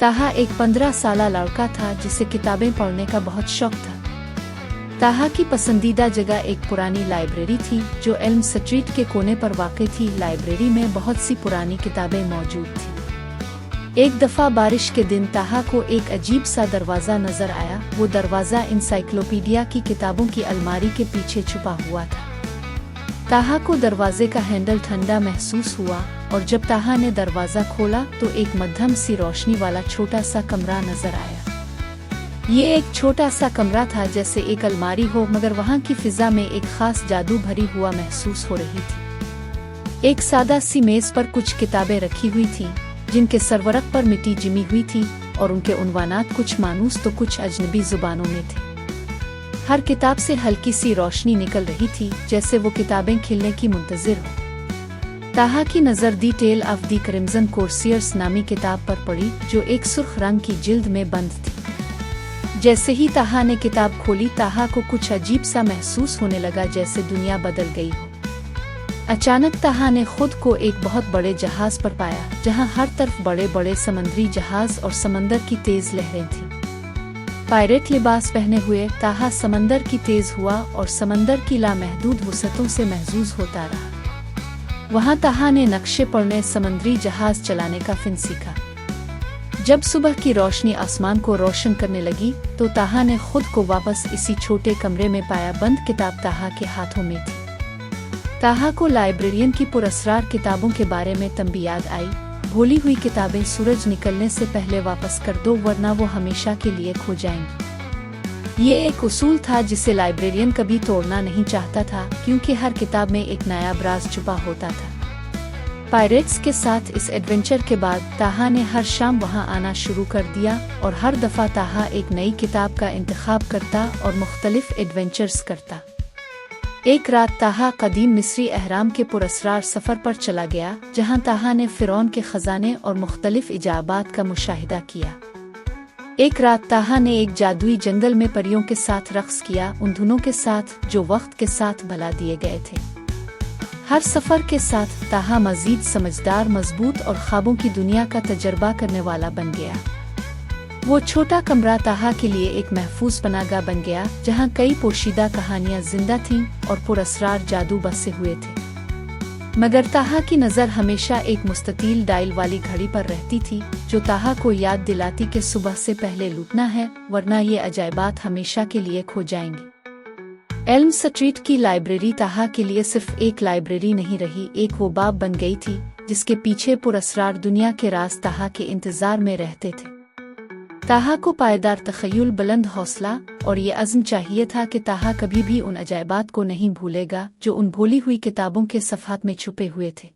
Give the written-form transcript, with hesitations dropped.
ताहा एक 15 साला लड़का था जिसे किताबें पढ़ने का बहुत शौक था। ताहा की पसंदीदा जगह एक पुरानी लाइब्रेरी थी जो एल्म स्ट्रीट के कोने पर वाक़ई थी। लाइब्रेरी में बहुत सी पुरानी किताबें मौजूद थी। एक दफ़ा बारिश के दिन ताहा को एक अजीब सा दरवाज़ा नज़र आया। वो दरवाज़ा इंसाइक्लोपीडिया की किताबों की अलमारी के पीछे छुपा हुआ था। ताहा को दरवाजे का हैंडल ठंडा महसूस हुआ और जब ताहा ने दरवाज़ा खोला तो एक मध्यम सी रोशनी वाला छोटा सा कमरा नजर आया। ये एक छोटा सा कमरा था जैसे एक अलमारी हो, मगर वहाँ की फिजा में एक खास जादू भरी हुआ महसूस हो रही थी। एक सादा सी मेज पर कुछ किताबें रखी हुई थी जिनके सरवरक पर मिट्टी जिमी हुई थी और उनके उन्वानात कुछ मानूस तो कुछ अजनबी जुबानों में थे। हर किताब से हल्की सी रोशनी निकल रही थी जैसे वो किताबें खिलने की मुंतजिर हो। ताहा की नज़र दी टेल ऑफ दी क्रिम्सन कोर्सियर्स नामी किताब पर पड़ी जो एक सुर्ख रंग की जिल्द में बंद थी। जैसे ही ताहा ने किताब खोली ताहा को कुछ अजीब सा महसूस होने लगा, जैसे दुनिया बदल गई हो। अचानक ताहा ने खुद को एक बहुत बड़े जहाज पर पाया जहां हर तरफ बड़े बड़े समंदरी जहाज और समंदर की तेज लहरें थीं। पायरेट लिबास पहने हुए ताहा समंदर की तेज हुआ और समंदर की लामहदूद वुसअतों से महजूज होता रहा। वहां ताहा ने नक्शे पढ़ने, समंदरी जहाज चलाने का फिन सीखा। जब सुबह की रोशनी आसमान को रोशन करने लगी तो ताहा ने खुद को वापस इसी छोटे कमरे में पाया। बंद किताब ताहा के हाथों में थी। ताहा को लाइब्रेरियन की पुरअसरार किताबों के बारे में तंबी याद आई। भूली हुई किताबें सूरज निकलने से पहले वापस कर दो, वरना वो हमेशा के लिए खो जाएंगी। ये एक उसूल था जिसे लाइब्रेरियन कभी तोड़ना नहीं चाहता था, क्योंकि हर किताब में एक नया राज छुपा होता था। पायरेट्स के साथ इस एडवेंचर के बाद ताहा ने हर शाम वहां आना शुरू कर दिया और हर दफा ताहा एक नई किताब का इंतखाब करता और मुख्तलिफ एडवेंचर्स करता। एक रात ताहा कदीम मिस्री अहराम के पुरअसरार सफ़र पर चला गया जहां ताहा ने फ़िरौन के ख़जाने और मुख्तलिफ इजाबात का मुशाहिदा किया। एक रात ताहा ने एक जादुई जंगल में परियों के साथ रक़्स किया, उन धुनों के साथ जो वक्त के साथ भला दिए गए थे। हर सफ़र के साथ ताहा मज़ीद समझदार, मजबूत और ख्वाबों की दुनिया का तजर्बा करने वाला बन गया। वो छोटा कमरा ताहा के लिए एक महफूज पनाहगाह बन गया जहां कई पोशीदा कहानियां जिंदा थीं और पुरअसरार जादू बसे हुए थे। मगर ताहा की नज़र हमेशा एक मुस्ततील डायल वाली घड़ी पर रहती थी जो ताहा को याद दिलाती कि सुबह से पहले लूटना है, वरना ये अजायबात हमेशा के लिए खो जाएंगी। एल्म स्ट्रीट की लाइब्रेरी ताहा के लिए सिर्फ एक लाइब्रेरी नहीं रही, एक वो बाब बन गई थी जिसके पीछे पुरअसरार दुनिया के राज ताहा के इंतजार में रहते थे। ताहा को पायदार तख़य्युल, बुलंद हौसला और ये अज़्म चाहिए था कि ताहा कभी भी उन अजायबात को नहीं भूलेगा जो उन भूली हुई किताबों के सफ़हात में छुपे हुए थे।